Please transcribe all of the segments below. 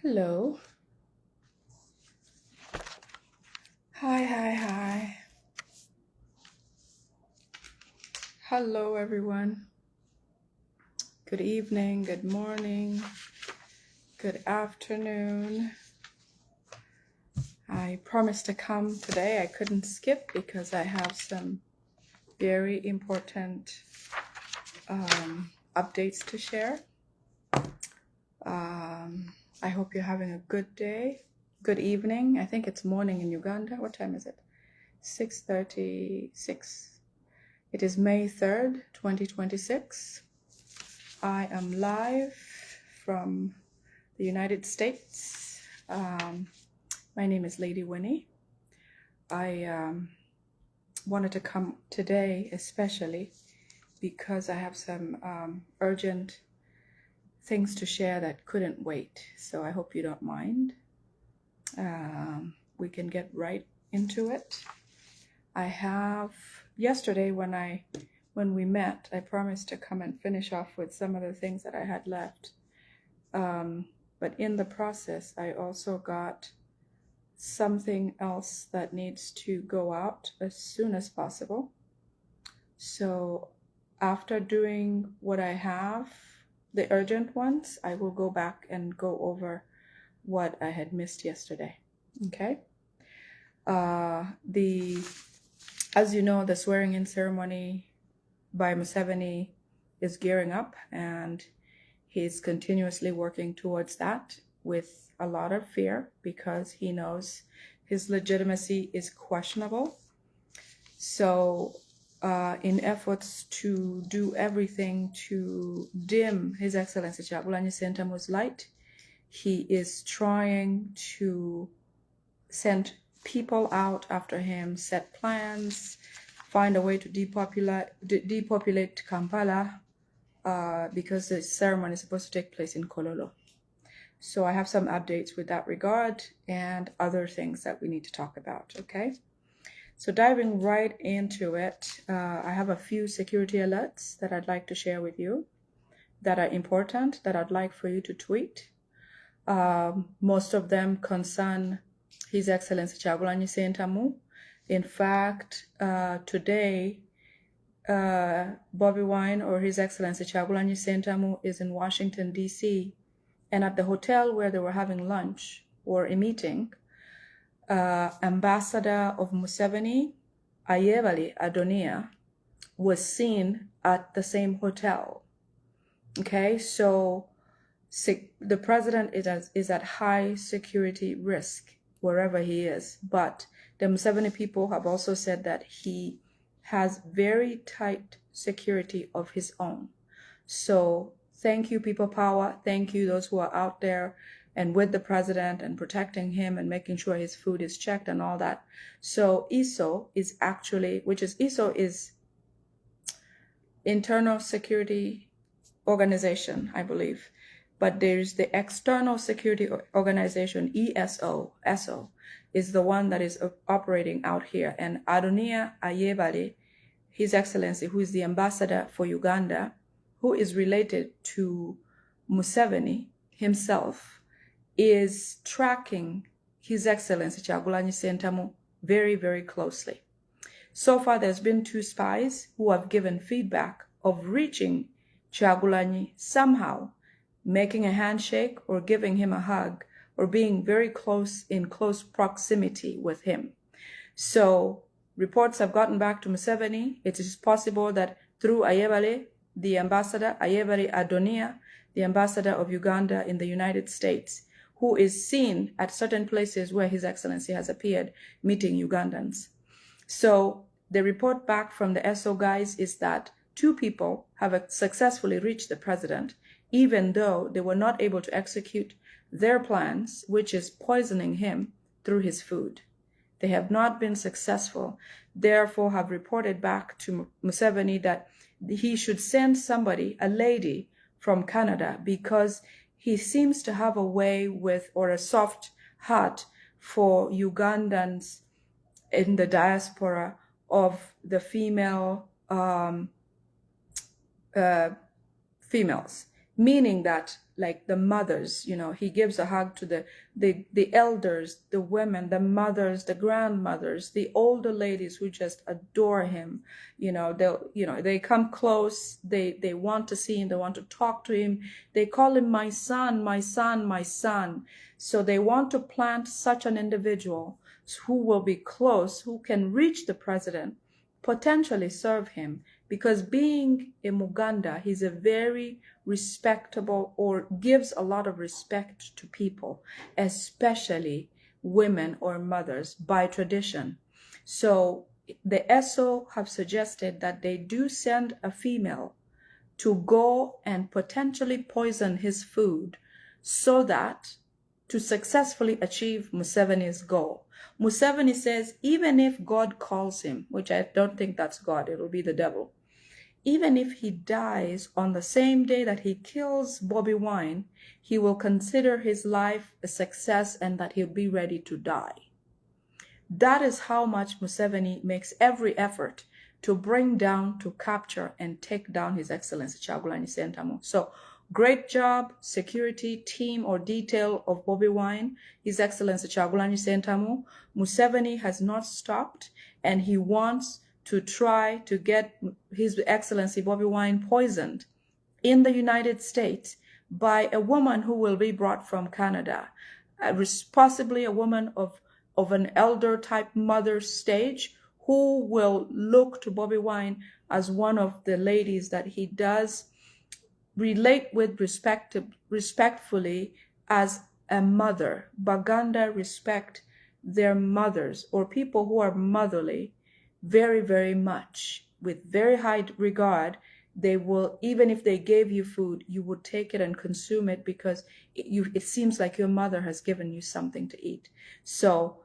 Hello. Hi. Hello, everyone. Good evening, good morning, good afternoon. I promised to come today. I couldn't skip because I have some very important updates to share. I hope you're having a good day, good evening. I think it's morning in Uganda. What time is it? 6:36. It is May 3rd, 2026. I am live from the United States. My name is Lady Winnie. I wanted to come today especially because I have some urgent things to share that couldn't wait. So I hope you don't mind. We can get right into it. I have yesterday when we met, I promised to come and finish off with some of the things that I had left. But in the process, I also got something else that needs to go out as soon as possible. So after doing what I have, the urgent ones, I will go back and go over what I had missed yesterday. Okay? As you know, the swearing-in ceremony by Museveni is gearing up, and he's continuously working towards that with a lot of fear because he knows his legitimacy is questionable. So in efforts to do everything to dim His Excellency Kyagulanyi Ssentamu's light, he is trying to send people out after him, set plans, find a way to depopulate Kampala because the ceremony is supposed to take place in Kololo. So I have some updates with that regard and other things that we need to talk about, okay? So diving right into it, I have a few security alerts that I'd like to share with you that are important, that I'd like for you to tweet. Most of them concern His Excellency Kyagulanyi Ssentamu. In fact, today, Bobby Wine, or His Excellency Kyagulanyi Ssentamu, is in Washington, D.C., and at the hotel where they were having lunch or a meeting, Ambassador of Museveni, Ayebali Adonia, was seen at the same hotel. Okay, so the president is at high security risk wherever he is, but the Museveni people have also said that he has very tight security of his own. So thank you, people power. Thank you, those who are out there and with the president and protecting him and making sure his food is checked and all that. So ISO is actually, ISO is Internal Security Organization, I believe. But there's the External Security Organization, ESO. ESO is the one that is operating out here. And Adonia Ayebali, His Excellency, who is the ambassador for Uganda, who is related to Museveni himself, is tracking His Excellency Kyagulanyi Ssentamu very, very closely. So far, there's been 2 spies who have given feedback of reaching Kyagulanyi somehow, making a handshake or giving him a hug or being very close, in close proximity with him. So reports have gotten back to Museveni. It is possible that through Ayebali, the ambassador, Ayebali Adonia, the ambassador of Uganda in the United States, who is seen at certain places where His Excellency has appeared meeting Ugandans. So the report back from the ESO guys is that 2 people have successfully reached the president, even though they were not able to execute their plans, which is poisoning him through his food. They have not been successful, therefore have reported back to Museveni that he should send somebody, a lady from Canada, because he seems to have a way with, or a soft heart for Ugandans in the diaspora of the females, meaning that like the mothers, he gives a hug to the elders, the women, the mothers, the grandmothers, the older ladies who just adore him. They come close, they want to see him, they want to talk to him. They call him my son, my son, my son. So they want to plant such an individual who will be close, who can reach the president, potentially serve him, because being a Muganda, he's a very respectable, or gives a lot of respect to people, especially women or mothers by tradition. So the ESO have suggested that they do send a female to go and potentially poison his food so that to successfully achieve Museveni's goal. Museveni says even if God calls him, which I don't think that's God, it'll be the devil, even if he dies on the same day that he kills Bobby Wine, he will consider his life a success and that he'll be ready to die. That is how much Museveni makes every effort to bring down, to capture, and take down His Excellency Kyagulanyi Ssentamu. So, great job, security team or detail of Bobby Wine, His Excellency Kyagulanyi Ssentamu. Museveni has not stopped, and he wants to try to get His Excellency Bobby Wine poisoned in the United States by a woman who will be brought from Canada, possibly a woman of an elder type mother stage, who will look to Bobby Wine as one of the ladies that he does relate with respectfully as a mother. Baganda respect their mothers or people who are motherly very, very much, with very high regard. They will, even if they gave you food, you would take it and consume it because it seems like your mother has given you something to eat. So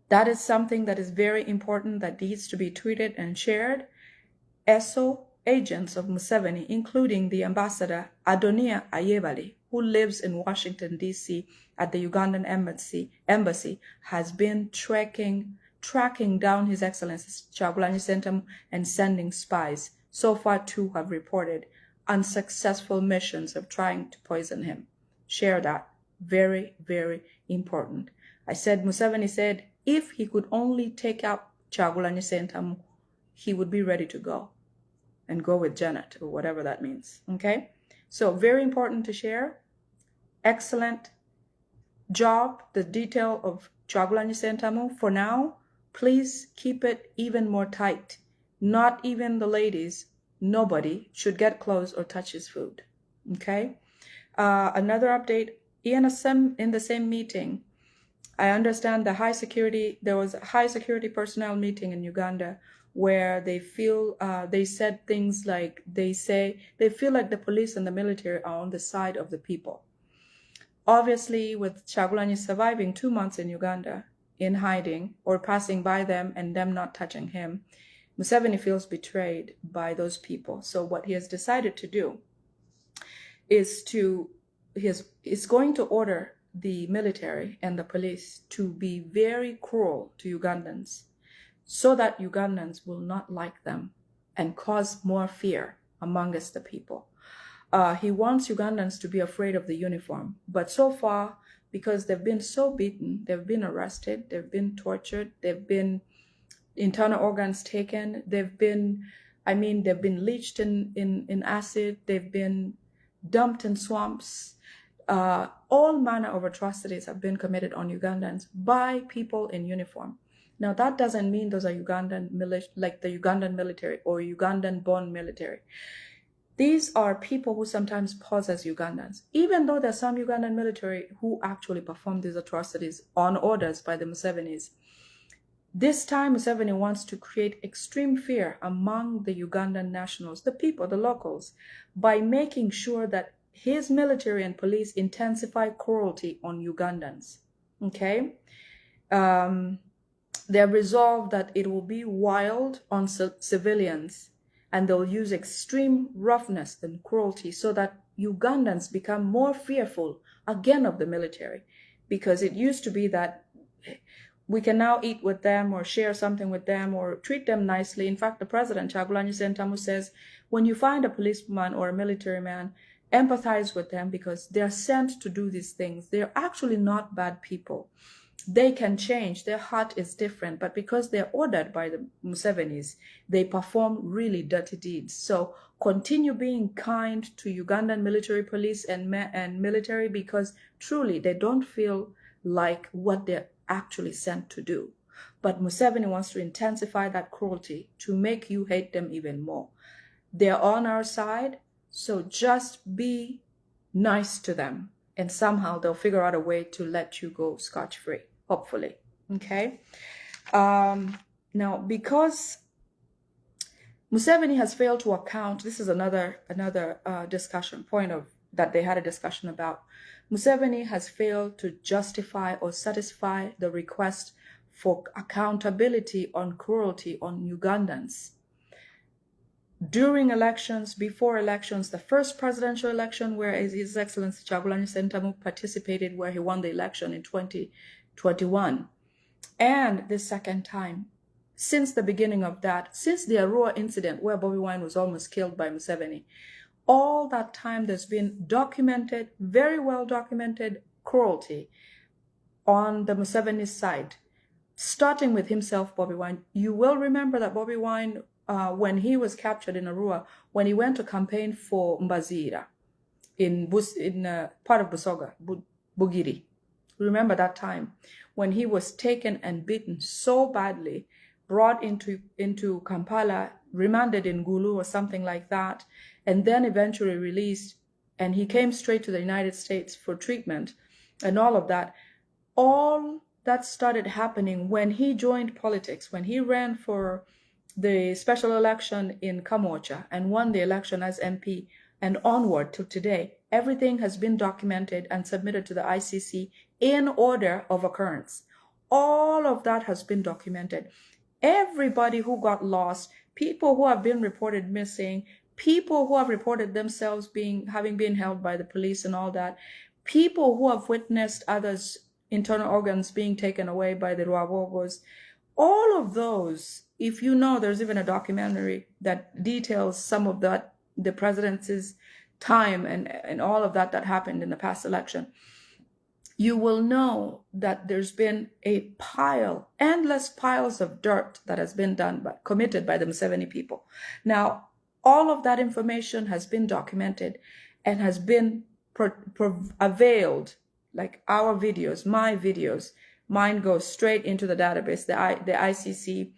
that is something that is very important that needs to be tweeted and shared. ESO agents of Museveni, including the ambassador Adonia Ayebali, who lives in Washington, D.C. at the Ugandan embassy, has been tracking down His Excellency Kyagulanyi Ssentamu and sending spies. So far, 2 have reported unsuccessful missions of trying to poison him. Share that. Very, very important. I said, Museveni said, if he could only take out Kyagulanyi Ssentamu, he would be ready to go and go with Janet, or whatever that means. Okay? So very important to share. Excellent job, the detail of Kyagulanyi Ssentamu. For now, please keep it even more tight. Not even the ladies, nobody should get close or touch his food. Okay? Another update, in the same meeting, I understand there was a high security personnel meeting in Uganda where they said things like, they feel like the police and the military are on the side of the people. Obviously, with Kyagulanyi surviving 2 months in Uganda, in hiding or passing by them and them not touching him, Museveni feels betrayed by those people. So what he has decided to do is going to order the military and the police to be very cruel to Ugandans so that Ugandans will not like them and cause more fear amongst the people. He wants Ugandans to be afraid of the uniform. But so far, because they've been so beaten, they've been arrested, they've been tortured, they've been internal organs taken, they've been leached in acid, they've been dumped in swamps. All manner of atrocities have been committed on Ugandans by people in uniform. Now, that doesn't mean those are Ugandan like the Ugandan military or Ugandan-born military. These are people who sometimes pose as Ugandans, even though there are some Ugandan military who actually perform these atrocities on orders by the Musevenis. This time, Museveni wants to create extreme fear among the Ugandan nationals, the people, the locals, by making sure that his military and police intensify cruelty on Ugandans. Okay? They're resolved that it will be wild on civilians, and they'll use extreme roughness and cruelty so that Ugandans become more fearful again of the military. Because it used to be that we can now eat with them or share something with them or treat them nicely. In fact, the president, Kyagulanyi Ssentamu, says, when you find a policeman or a military man, empathize with them because they're sent to do these things. They're actually not bad people. They can change. Their heart is different, but because they're ordered by the Musevenis, they perform really dirty deeds. So continue being kind to Ugandan military police and military, because truly they don't feel like what they're actually sent to do. But Museveni wants to intensify that cruelty to make you hate them even more. They're on our side, so just be nice to them, and somehow they'll figure out a way to let you go scotch-free, hopefully. Okay? Now, because Museveni has failed to account, this is another discussion point of that they had a discussion about. Museveni has failed to justify or satisfy the request for accountability on cruelty on Ugandans. During elections, before elections, the first presidential election where His Excellency Kyagulanyi Ssentamu participated, where he won the election in 2021, and the second time, since the beginning of that, since the Arua incident where Bobi Wine was almost killed by Museveni, all that time there's been documented, very well documented cruelty on the Museveni side, starting with himself, Bobi Wine. You will remember that Bobi Wine, when he was captured in Arua, when he went to campaign for Mbazira in part of Busoga, Bugiri. Remember that time when he was taken and beaten so badly, brought into Kampala, remanded in Gulu or something like that, and then eventually released, and he came straight to the United States for treatment and all of that. All that started happening when he joined politics, when he ran for the special election in Kamwokya and won the election as MP, and onward till today. Everything has been documented and submitted to the ICC in order of occurrence. All of that has been documented. Everybody who got lost, people who have been reported missing, people who have reported themselves having been held by the police and all that, people who have witnessed others' internal organs being taken away by the Rwabogos, all of those, if you know, there's even a documentary that details some of that, the president's time and all of that happened in the past election, you will know that there's been a endless piles of dirt that has been committed by the Museveni people. Now, all of that information has been documented and has been availed, like our videos, my videos. Mine goes straight into the database, the ICC,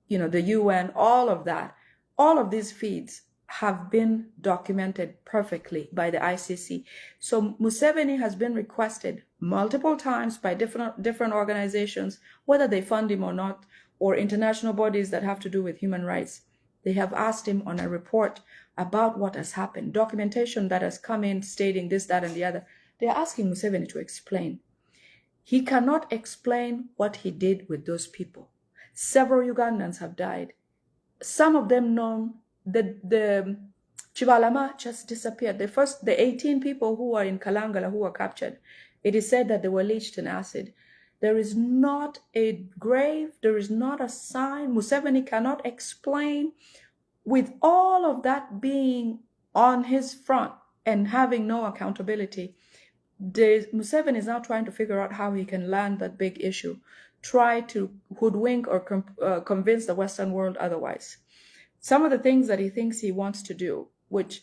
the UN, all of that. All of these feeds have been documented perfectly by the ICC. So Museveni has been requested multiple times by different organizations, whether they fund him or not, or international bodies that have to do with human rights. They have asked him on a report about what has happened, documentation that has come in stating this, that, and the other. They're asking Museveni to explain. He cannot explain what he did with those people. Several Ugandans have died. Some of them known. The Chibalama just disappeared. The 18 people who are in Kalangala who were captured, it is said that they were leached in acid. There is not a grave, there is not a sign. Museveni cannot explain, with all of that being on his front and having no accountability. Museveni is now trying to figure out how he can land that big issue, try to hoodwink or convince the Western world otherwise. Some of the things that he thinks he wants to do, which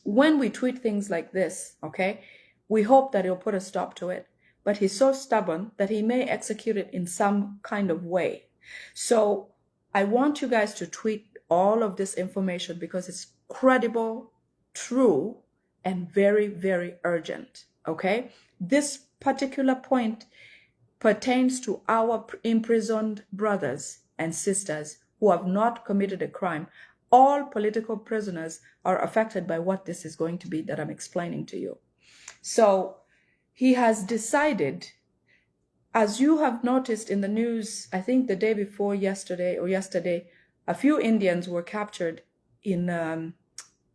when we tweet things like this, okay, we hope that he'll put a stop to it. But he's so stubborn that he may execute it in some kind of way. So I want you guys to tweet all of this information because it's credible, true, and very, very urgent, okay? This particular point pertains to our imprisoned brothers and sisters who have not committed a crime. All political prisoners are affected by what this is going to be that I'm explaining to you. So he has decided, as you have noticed in the news, I think the day before yesterday, a few Indians were captured in,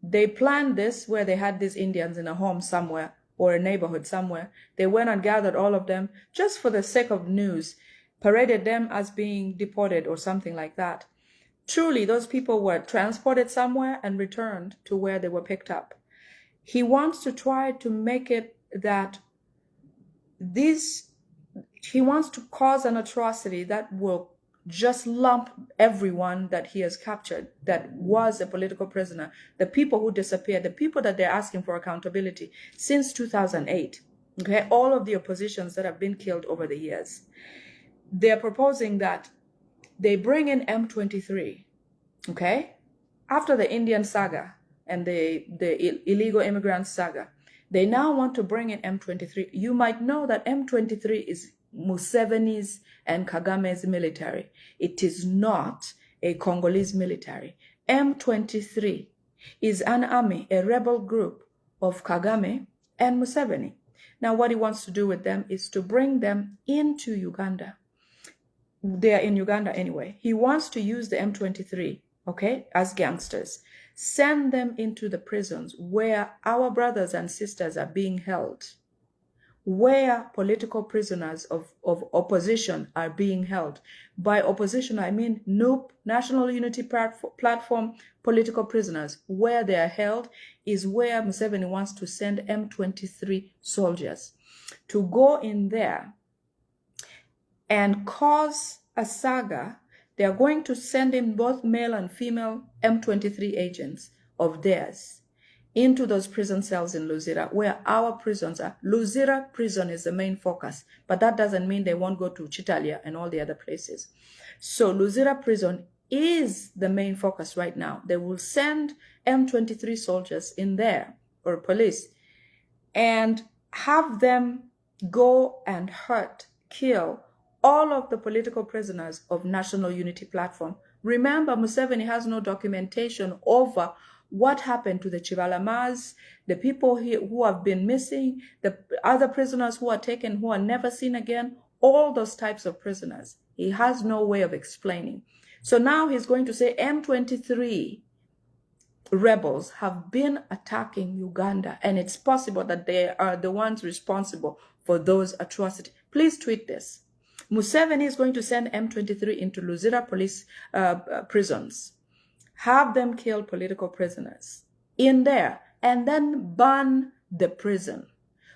they planned this where they had these Indians in a home somewhere or a neighborhood somewhere. They went and gathered all of them just for the sake of news. paraded them as being deported or something like that. Truly, those people were transported somewhere and returned to where they were picked up. He wants to try to make it that he wants to cause an atrocity that will just lump everyone that he has captured that was a political prisoner, the people who disappeared, the people that they're asking for accountability since 2008. Okay, all of the oppositions that have been killed over the years. They're proposing that they bring in M23, okay? After the Indian saga and the illegal immigrant saga, they now want to bring in M23. You might know that M23 is Museveni's and Kagame's military. It is not a Congolese military. M23 is an army, a rebel group of Kagame and Museveni. Now, what he wants to do with them is to bring them into Uganda. They are in Uganda anyway. He wants to use the M23, okay, as gangsters. Send them into the prisons where our brothers and sisters are being held, where political prisoners of opposition are being held. By opposition, I mean NUP, National Unity Platform, political prisoners. Where they are held is where Museveni wants to send M23 soldiers to go in there and cause a saga. They are going to send in both male and female M23 agents of theirs into those prison cells in Luzira, where our prisons are. Luzira prison is the main focus, but that doesn't mean they won't go to Chitalia and all the other places. So Luzira prison is the main focus right now. They will send M23 soldiers in there, or police, and have them go and hurt, kill all of the political prisoners of National Unity Platform. Remember, Museveni has no documentation over what happened to the Chibalamas, the people who have been missing, the other prisoners who are taken, who are never seen again, all those types of prisoners. He has no way of explaining. So now he's going to say M23 rebels have been attacking Uganda, and it's possible that they are the ones responsible for those atrocities. Please tweet this. Museveni is going to send M23 into Luzira police prisons, have them kill political prisoners in there, and then burn the prison.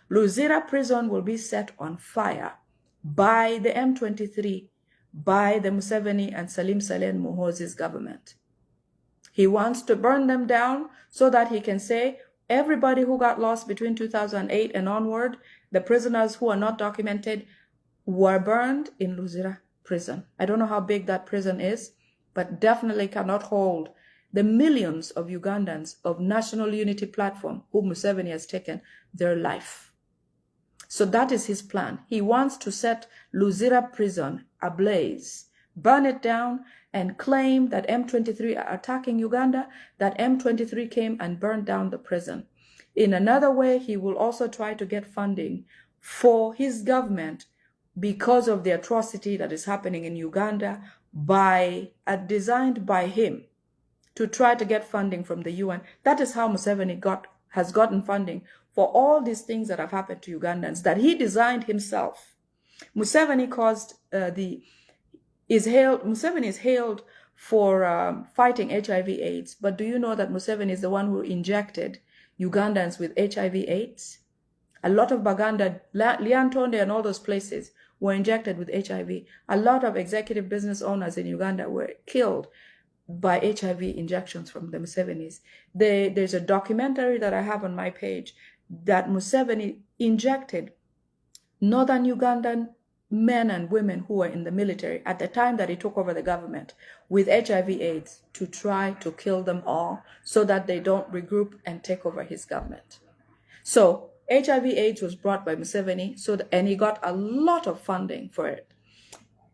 Luzira prison will be set on fire by the M23, by the Museveni and Salim Saleh Muhoozi's government. He wants to burn them down so that he can say, everybody who got lost between 2008 and onward, the prisoners who are not documented, were burned in Luzira prison. I don't know how big that prison is, but definitely cannot hold the millions of Ugandans of National Unity Platform who Museveni has taken their life. So that is his plan. He wants to set Luzira prison ablaze, burn it down, and claim that M23 are attacking Uganda, that M23 came and burned down the prison. In another way, he will also try to get funding for his government because of the atrocity that is happening in Uganda designed by him to try to get funding from the UN. That is how Museveni has gotten funding for all these things that have happened to Ugandans that he designed himself. Museveni is hailed for fighting HIV/AIDS, but do you know that Museveni is the one who injected Ugandans with HIV/AIDS? A lot of Baganda, Liantonde and all those places were injected with HIV. A lot of executive business owners in Uganda were killed by HIV injections from the Musevenis. There's a documentary that I have on my page that Museveni injected northern Ugandan men and women who were in the military at the time that he took over the government with HIV/AIDS to try to kill them all so that they don't regroup and take over his government. So HIV/AIDS was brought by Museveni, and he got a lot of funding for it.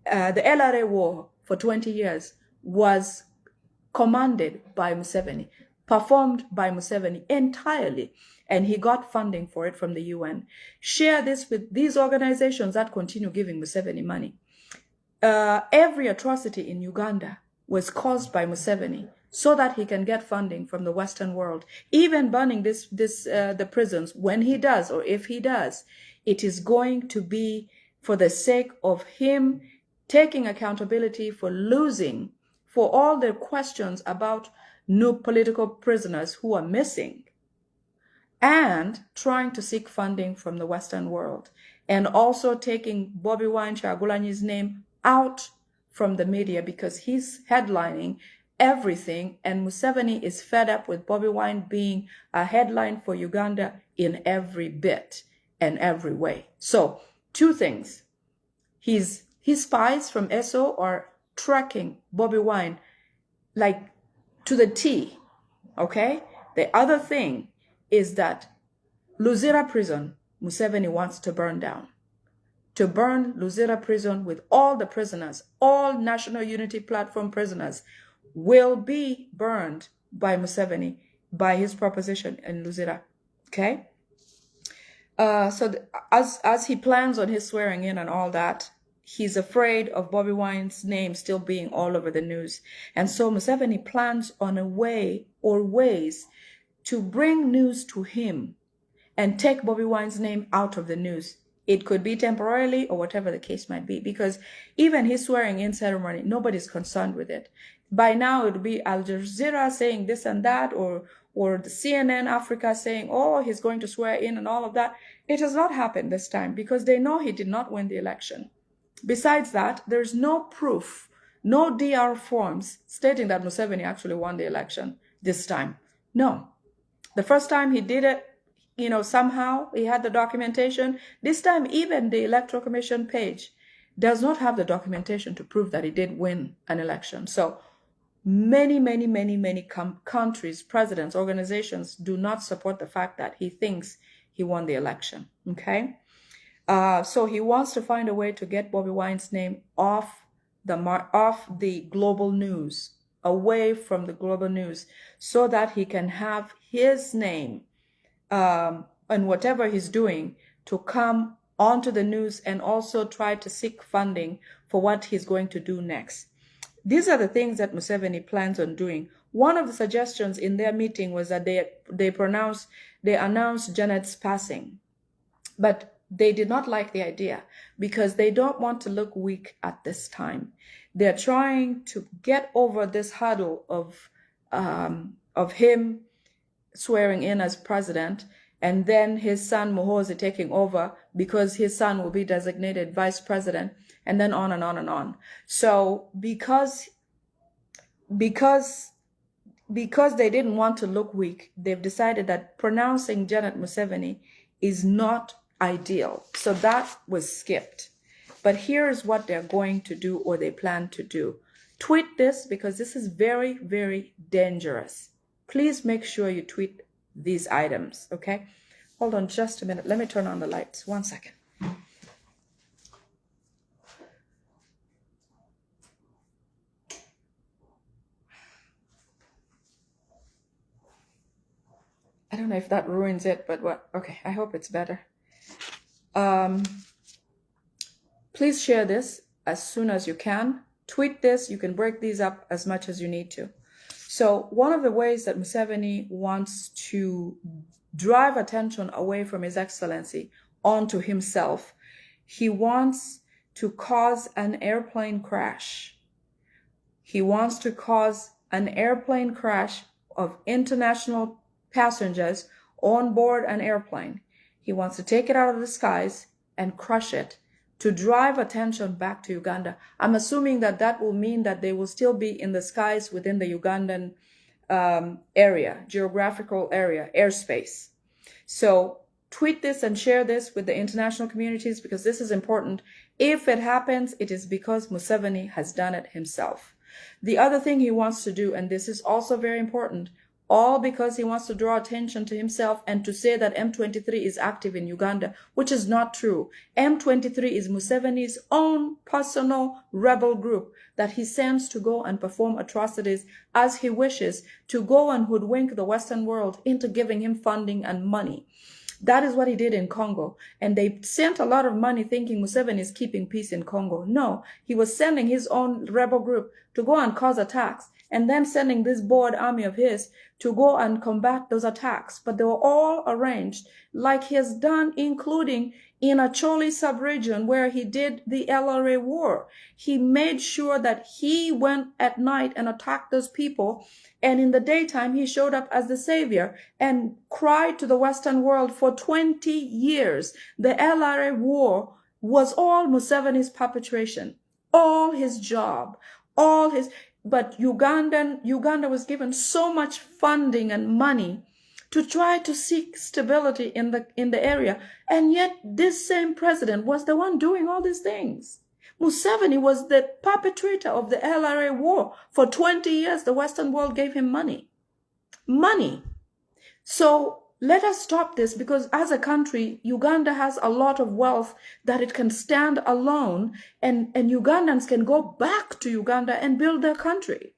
The LRA war for 20 years was commanded by Museveni, performed by Museveni entirely, and he got funding for it from the UN. Share this with these organizations that continue giving Museveni money. Every atrocity in Uganda was caused by Museveni so that he can get funding from the Western world. Even burning the prisons, when he does, or if he does, it is going to be for the sake of him taking accountability for losing, for all the questions about new political prisoners who are missing, and trying to seek funding from the Western world, and also taking Bobby Wine Kyagulanyi's name out from the media because he's headlining everything, and Museveni is fed up with Bobby Wine being a headline for Uganda in every bit and every way. So, two things. His spies from ESO are tracking Bobby Wine like to the T, okay? The other thing is that Luzira prison, Museveni wants to burn down. To burn Luzira prison with all the prisoners, all National Unity Platform prisoners will be burned by Museveni, by his proposition in Luzira, okay? As he plans on his swearing in and all that, he's afraid of Bobby Wine's name still being all over the news. And so Museveni plans on a way or ways to bring news to him and take Bobby Wine's name out of the news. It could be temporarily or whatever the case might be, because even his swearing in ceremony, nobody's concerned with it. By now, it would be Al Jazeera saying this and that, or the CNN Africa saying, oh, he's going to swear in and all of that. It has not happened this time because they know he did not win the election. Besides that, there's no proof, no DR forms stating that Museveni actually won the election this time. No. The first time he did it, you know, somehow he had the documentation. This time, even the Electoral Commission page does not have the documentation to prove that he did win an election. So many countries, presidents, organizations do not support the fact that he thinks he won the election, okay? So he wants to find a way to get Bobby Wine's name off the global news, away from the global news, so that he can have his name and whatever he's doing to come onto the news, and also try to seek funding for what he's going to do next. These are the things that Museveni plans on doing. One of the suggestions in their meeting was that they announced Janet's passing, but they did not like the idea because they don't want to look weak at this time. They're trying to get over this hurdle of him swearing in as president, and then his son Muhoozi taking over because his son will be designated vice president, and then on and on and on. So because they didn't want to look weak, they've decided that pronouncing Janet Museveni is not ideal. So that was skipped. But here's what they're going to do, or they plan to do. Tweet this, because this is very, very dangerous. Please make sure you tweet these items, okay? Hold on just a minute. Let me turn on the lights. 1 second. I don't know if that ruins it, but what? Okay, I hope it's better. Please share this as soon as you can. Tweet this. You can break these up as much as you need to. So one of the ways that Museveni wants to drive attention away from His Excellency onto himself, he wants to cause an airplane crash. He wants to cause an airplane crash of international passengers on board an airplane. He wants to take it out of the skies and crush it to drive attention back to Uganda. I'm assuming that that will mean that they will still be in the skies within the Ugandan area, geographical area, airspace. So tweet this and share this with the international communities, because this is important. If it happens, it is because Museveni has done it himself. The other thing he wants to do, and this is also very important, all because he wants to draw attention to himself and to say that M23 is active in Uganda, which is not true. M23 is Museveni's own personal rebel group that he sends to go and perform atrocities as he wishes, to go and hoodwink the Western world into giving him funding and money. That is what he did in Congo. And they sent a lot of money thinking Museveni is keeping peace in Congo. No, he was sending his own rebel group to go and cause attacks, and then sending this board army of his to go and combat those attacks. But they were all arranged, like he has done, including in Acholi sub-region where he did the LRA war. He made sure that he went at night and attacked those people, and in the daytime he showed up as the savior and cried to the Western world for 20 years. The LRA war was all Museveni's perpetration, all his job, all his... But Uganda was given so much funding and money to try to seek stability in the area. And yet this same president was the one doing all these things. Museveni was the perpetrator of the LRA war. For 20 years, the Western world gave him money. Money. So let us stop this, because as a country, Uganda has a lot of wealth that it can stand alone, and Ugandans can go back to Uganda and build their country.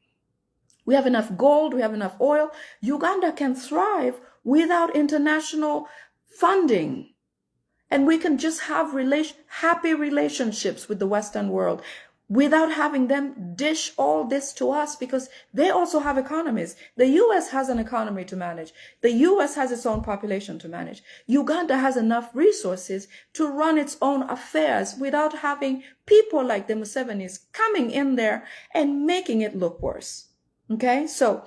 We have enough gold, we have enough oil. Uganda can thrive without international funding. And we can just have happy relationships with the Western world without having them dish all this to us, because they also have economies. The US has an economy to manage. The US has its own population to manage. Uganda has enough resources to run its own affairs without having people like the Musevenis coming in there and making it look worse. Okay, so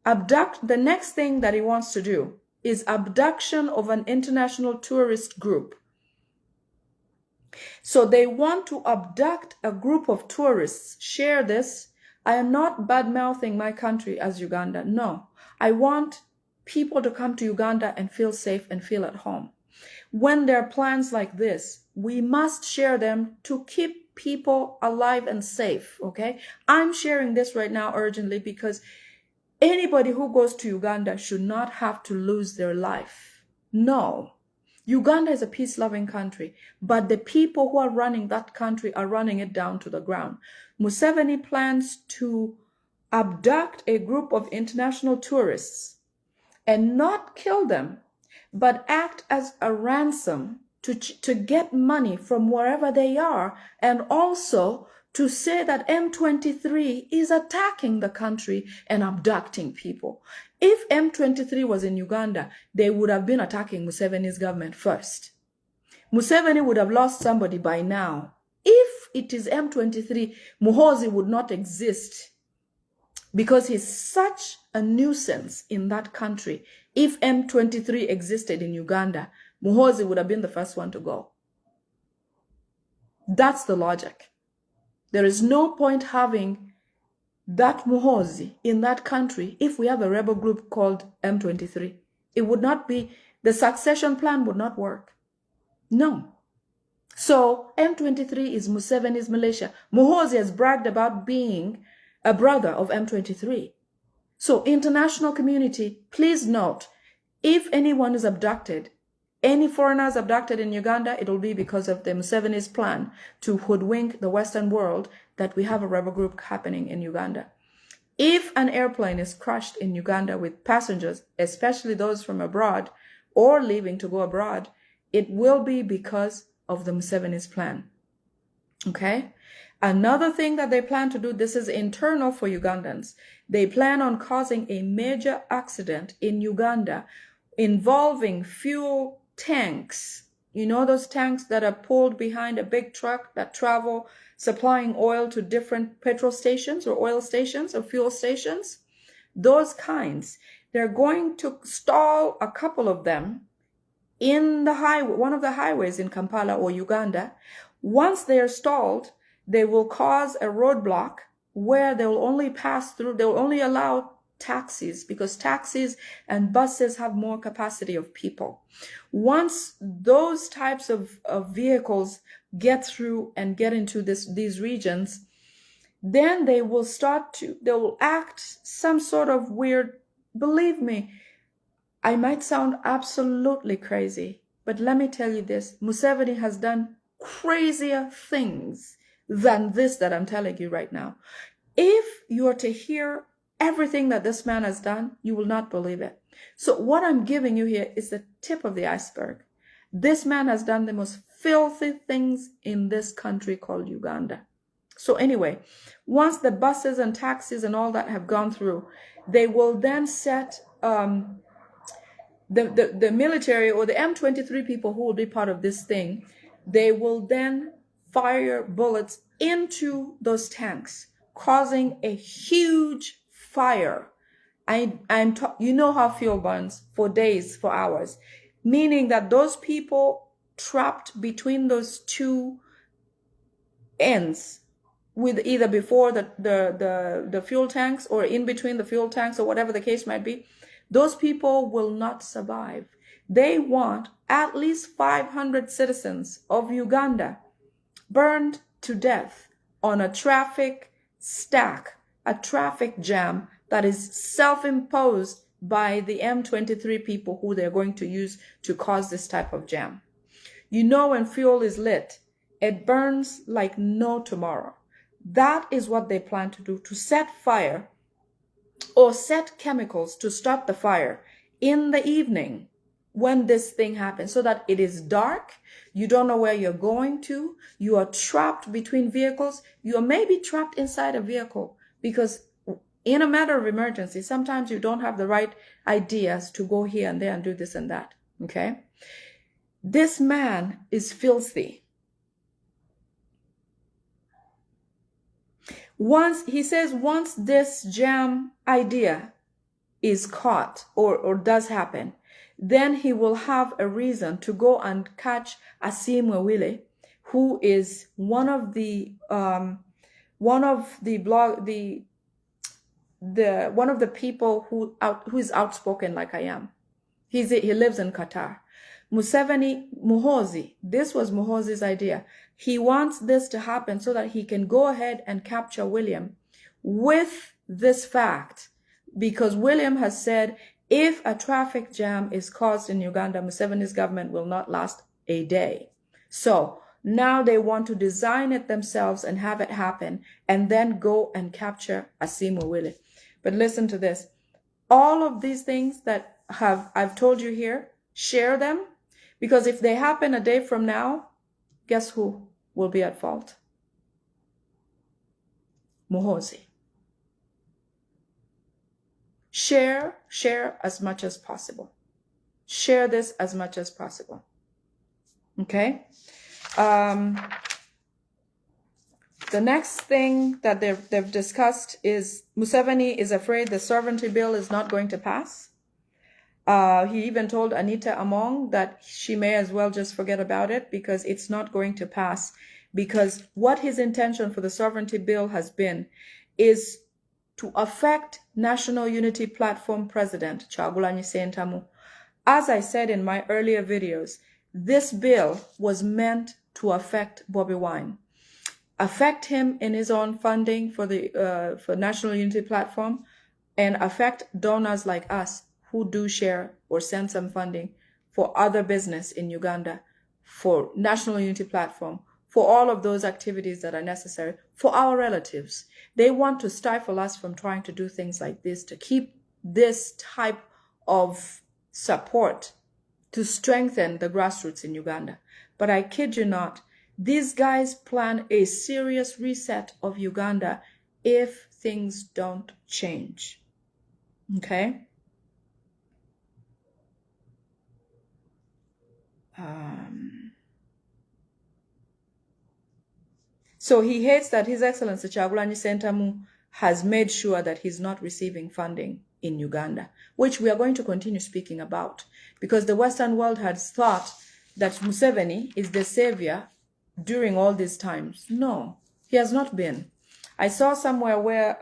the next thing that he wants to do is abduction of an international tourist group. So they want to abduct a group of tourists. Share this. I am not bad-mouthing my country as Uganda. No, I want people to come to Uganda and feel safe and feel at home. When there are plans like this, we must share them to keep people alive and safe, okay? I'm sharing this right now urgently because anybody who goes to Uganda should not have to lose their life. No. Uganda is a peace-loving country, but the people who are running that country are running it down to the ground. Museveni plans to abduct a group of international tourists and not kill them, but act as a ransom to get money from wherever they are, and also to say that M23 is attacking the country and abducting people. If M23 was in Uganda, they would have been attacking Museveni's government first. Museveni would have lost somebody by now. If it is M23, Muhoozi would not exist, because he's such a nuisance in that country. If M23 existed in Uganda, Muhoozi would have been the first one to go. That's the logic. There is no point having that Muhoozi in that country if we have a rebel group called M23. It would not be, the succession plan would not work. No. So M23 is Museveni's militia. Muhoozi has bragged about being a brother of M23. So international community, please note, if anyone is abducted, any foreigners abducted in Uganda, it will be because of the Museveni's plan to hoodwink the Western world that we have a rebel group happening in Uganda. If an airplane is crashed in Uganda with passengers, especially those from abroad or leaving to go abroad, it will be because of the Museveni's plan. Okay? Another thing that they plan to do, this is internal for Ugandans. They plan on causing a major accident in Uganda involving fuel tanks. You know those tanks that are pulled behind a big truck that travel supplying oil to different petrol stations or oil stations or fuel stations? Those kinds. They're going to stall a couple of them in the highway, one of the highways in Kampala or Uganda. Once they are stalled, they will cause a roadblock where they will only pass through, they will only allow taxis, because taxis and buses have more capacity of people. Once those types of vehicles get through and get into these regions, then they will act some sort of weird, believe me, I might sound absolutely crazy, but let me tell you this, Museveni has done crazier things than this that I'm telling you right now. If you are to hear everything that this man has done, you will not believe it. So what I'm giving you here is the tip of the iceberg. This man has done the most filthy things in this country called Uganda. So anyway, once the buses and taxis and all that have gone through, they will then set the military or the M23 people who will be part of this thing, they will then fire bullets into those tanks, causing a huge fire. You know how fuel burns for days, for hours, meaning that those people trapped between those two ends, with either before the fuel tanks or in between the fuel tanks or whatever the case might be, those people will not survive. They want at least 500 citizens of Uganda burned to death on a traffic stack, a traffic jam that is self-imposed by the M23 people who they're going to use to cause this type of jam. You know, when fuel is lit, it burns like no tomorrow. That is what they plan to do, to set fire or set chemicals to start the fire in the evening when this thing happens, so that it is dark, you don't know where you're going to, you are trapped between vehicles, you are maybe trapped inside a vehicle, because in a matter of emergency, sometimes you don't have the right ideas to go here and there and do this and that, okay? This man is filthy. Once this jam idea is caught or does happen, then he will have a reason to go and catch Asimwe Wile, who is one of the people who is outspoken like I am. He lives in Qatar. Muhozi, this was Muhozi's idea. He wants this to happen so that he can go ahead and capture William with this fact, because William has said if a traffic jam is caused in Uganda, Museveni's government will not last a day. So now they want to design it themselves and have it happen, and then go and capture Asimwe Wile. But listen to this. All of these things that I've told you here, share them, because if they happen a day from now, guess who will be at fault? Muhozi. Share as much as possible. Share this as much as possible. Okay? The next thing that they've discussed is Museveni is afraid the sovereignty bill is not going to pass. He even told Anita Among that she may as well just forget about it, because it's not going to pass. Because what his intention for the sovereignty bill has been is to affect National Unity Platform President Kyagulanyi Ssentamu. As I said in my earlier videos, this bill was meant to affect Bobi Wine, affect him in his own funding for the National Unity Platform, and affect donors like us who do share or send some funding for other business in Uganda, for National Unity Platform, for all of those activities that are necessary for our relatives. They want to stifle us from trying to do things like this, to keep this type of support, to strengthen the grassroots in Uganda. But I kid you not, these guys plan a serious reset of Uganda if things don't change. Okay? So he hates that His Excellency Kyagulanyi Ssentamu has made sure that he's not receiving funding in Uganda, which we are going to continue speaking about, because the Western world has thought that Museveni is the savior during all these times. No, he has not been. I saw somewhere where,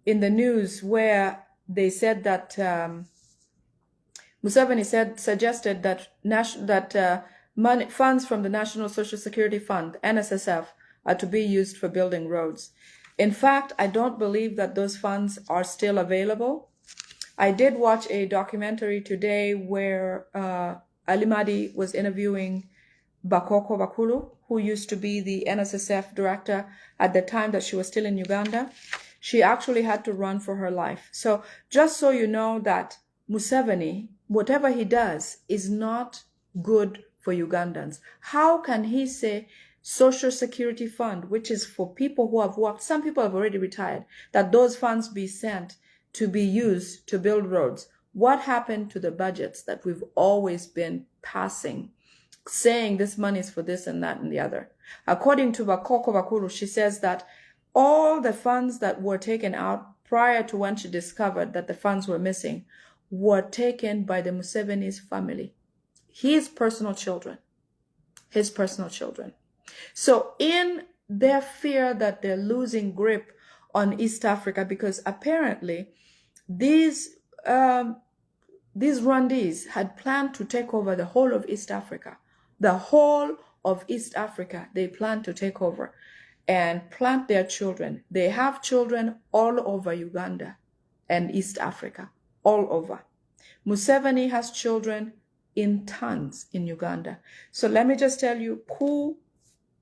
in the news, where they said that Museveni suggested that funds from the National Social Security Fund, NSSF, are to be used for building roads. In fact, I don't believe that those funds are still available. I did watch a documentary today where Ali Madi was interviewing Bakoko Bakulu, who used to be the NSSF director at the time that she was still in Uganda. She actually had to run for her life. So just so you know that Museveni, whatever he does, is not good for Ugandans. How can he say Social Security Fund, which is for people who have worked, some people have already retired, that those funds be sent to be used to build roads. What happened to the budgets that we've always been passing, saying this money is for this and that and the other? According to Bakoko Bakuru, she says that all the funds that were taken out prior to when she discovered that the funds were missing were taken by the Museveni's family, his personal children. So in their fear that they're losing grip on East Africa, because apparently these Rwandese had planned to take over the whole of East Africa. The whole of East Africa, they plan to take over and plant their children. They have children all over Uganda and East Africa, all over. Museveni has children in tons in Uganda. So let me just tell you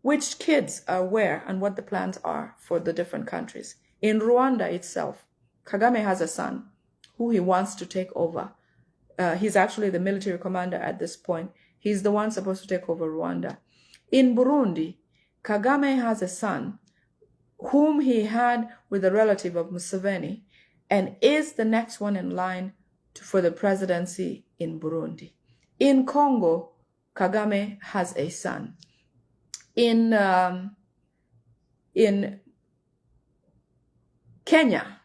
which kids are where and what the plans are for the different countries. In Rwanda itself, Kagame has a son who he wants to take over. He's actually the military commander at this point. He's the one supposed to take over Rwanda. In Burundi, Kagame has a son whom he had with a relative of Museveni and is the next one in line for the presidency in Burundi. In Congo, Kagame has a son. In Kenya,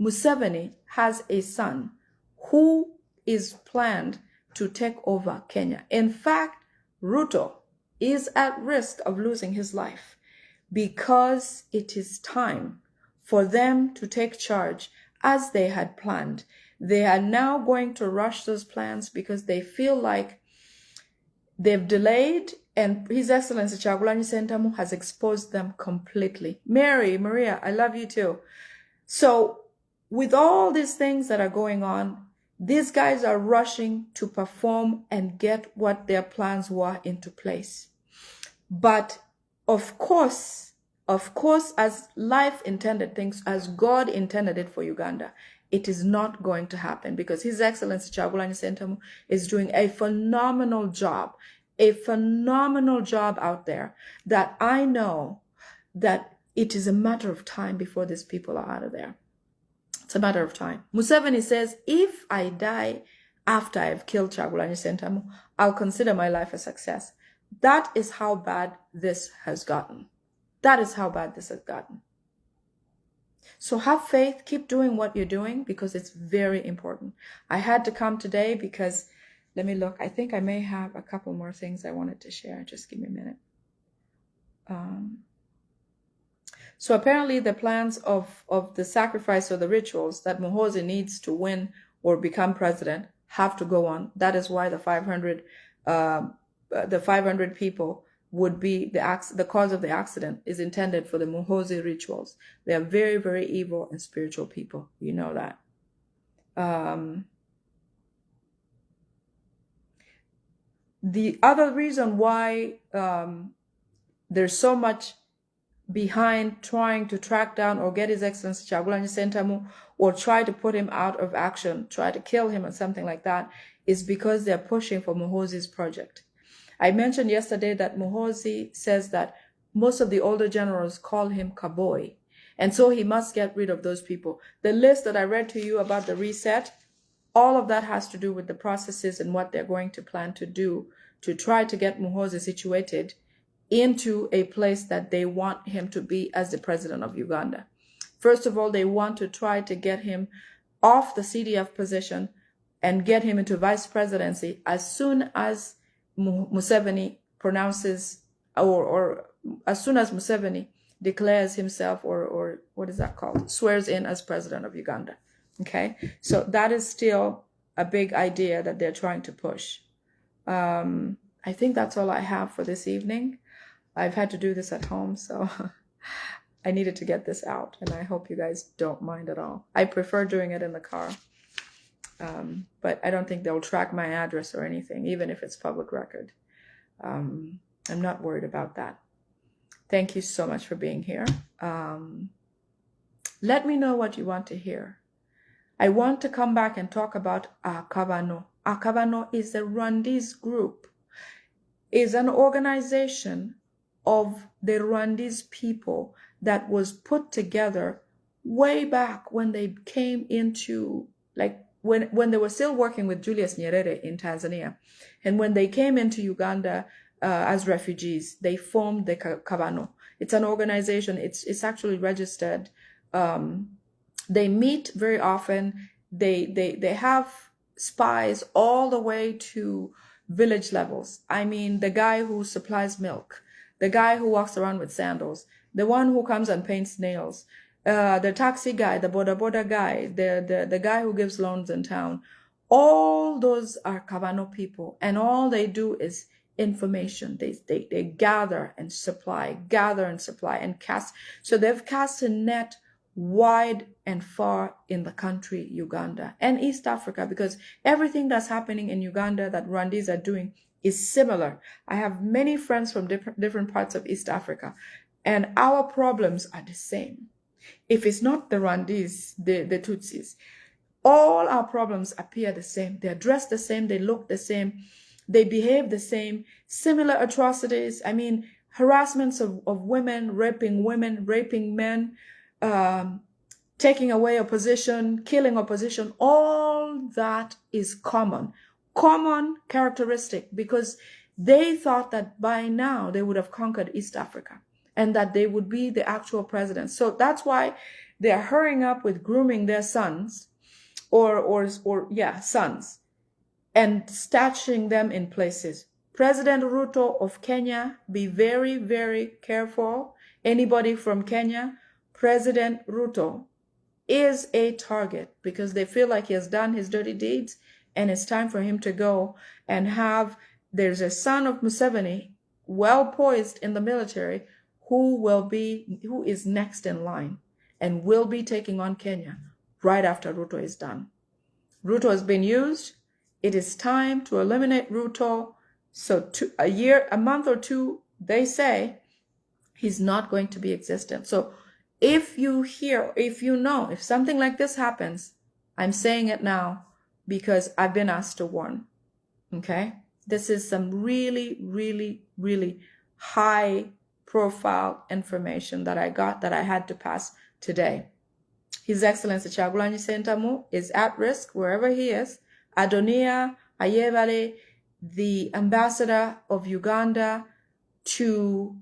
Museveni has a son who is planned to take over Kenya. In fact, Ruto is at risk of losing his life because it is time for them to take charge as they had planned. They are now going to rush those plans because they feel like they've delayed, and His Excellency Kyagulanyi Ssentamu has exposed them completely. Maria, I love you too. So with all these things that are going on, these guys are rushing to perform and get what their plans were into place. But of course, as life intended things, as God intended it for Uganda, it is not going to happen because His Excellency Kyagulanyi Ssentamu is doing a phenomenal job out there, that I know that it is a matter of time before these people are out of there. It's a matter of time. Museveni says, if I die after I've killed Kyagulanyi Ssentamu, I'll consider my life a success. That is how bad this has gotten. So have faith, keep doing what you're doing because it's very important. I had to come today because, let me look, I think I may have a couple more things I wanted to share. Just give me a minute. So apparently the plans of the sacrifice or the rituals that Muhoozi needs to win or become president have to go on. That is why the 500 people would be the cause of the accident is intended for the Muhoozi rituals. They are very, very evil and spiritual people. You know that. The other reason why there's so much behind trying to track down or get His Excellency Kyagulanyi Ssentamu or try to put him out of action, try to kill him or something like that, is because they're pushing for Muhoozi's project. I mentioned yesterday that Muhoozi says that most of the older generals call him Kaboy, and so he must get rid of those people. The list that I read to you about the reset, all of that has to do with the processes and what they're going to plan to do to try to get Muhoozi situated into a place that they want him to be as the president of Uganda. First of all, they want to try to get him off the CDF position and get him into vice presidency as soon as Museveni pronounces, or as soon as Museveni declares himself, or what is that called? Swears in as president of Uganda. Okay, so that is still a big idea that they're trying to push. I think that's all I have for this evening. I've had to do this at home, so I needed to get this out, and I hope you guys don't mind at all. I prefer doing it in the car, but I don't think they'll track my address or anything, even if it's public record. I'm not worried about that. Thank you so much for being here. Let me know what you want to hear. I want to come back and talk about Akabano. Akabano is a Rwandese group, is an organization of the Rwandese people that was put together way back when they came into, like, when they were still working with Julius Nyerere in Tanzania. And when they came into Uganda as refugees, they formed the Kabano. It's an organization. It's actually registered. They meet very often. They have spies all the way to village levels. I mean, the guy who supplies milk, the guy who walks around with sandals, the one who comes and paints nails, the taxi guy, the boda guy, the guy who gives loans in town. All those are Kabano people, and all they do is information. They gather and supply and cast. So they've cast a net wide and far in the country, Uganda and East Africa, because everything that's happening in Uganda that Rwandese are doing is similar. I have many friends from different parts of East Africa, and our problems are the same. If it's not the Rwandese, the Tutsis, all our problems appear the same. They're dressed the same. They look the same. They behave the same. Similar atrocities. I mean, harassments of women, raping men, taking away opposition, killing opposition. All that is common characteristic, because they thought that by now they would have conquered East Africa and that they would be the actual presidents. So that's why they're hurrying up with grooming their sons sons, and stashing them in places. President Ruto of Kenya, be very, very careful. Anybody from Kenya, President Ruto is a target, because they feel like he has done his dirty deeds and it's time for him to go and there's a son of Museveni, well poised in the military, who is next in line and will be taking on Kenya right after Ruto is done. Ruto has been used. It is time to eliminate Ruto. So a month or two, they say he's not going to be existent. So if you hear, if something like this happens, I'm saying it now because I've been asked to warn. Okay? This is some really, really, really high profile information that I got that I had to pass today. His Excellency Kyagulanyi Ssentamu is at risk wherever he is. Adonia Ayebale, the ambassador of Uganda to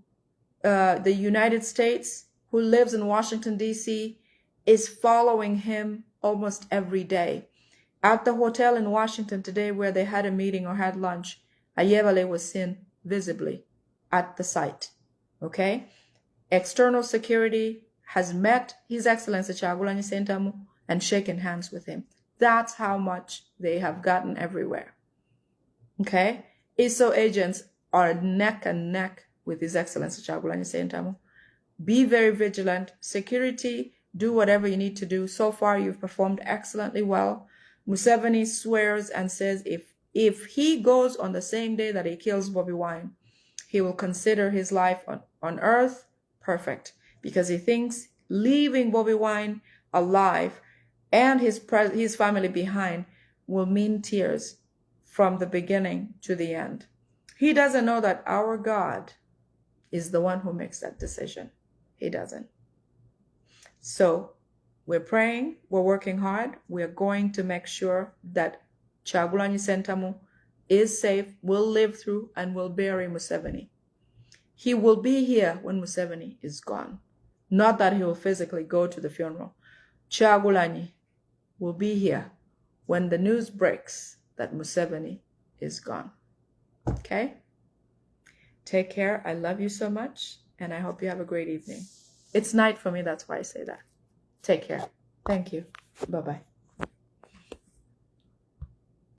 the United States, who lives in Washington, D.C., is following him almost every day. At the hotel in Washington today where they had a meeting or had lunch, Ayebale was seen visibly at the site. Okay? External security has met His Excellency Kyagulanyi Ssentamu and shaken hands with him. That's how much they have gotten everywhere. Okay? ISO agents are neck and neck with His Excellency Kyagulanyi Ssentamu. Be very vigilant. Security, do whatever you need to do. So far, you've performed excellently well. Museveni swears and says if he goes on the same day that he kills Bobi Wine, he will consider his life on earth perfect, because he thinks leaving Bobi Wine alive and his family behind will mean tears from the beginning to the end. He doesn't know that our God is the one who makes that decision. He doesn't. So we're praying, we're working hard. We're going to make sure that Kyagulanyi Ssentamu is safe, will live through, and will bury Museveni. He will be here when Museveni is gone. Not that he will physically go to the funeral. Kyagulanyi will be here when the news breaks that Museveni is gone. Okay? Take care. I love you so much, and I hope you have a great evening. It's night for me, that's why I say that. Take care. Thank you. Bye-bye.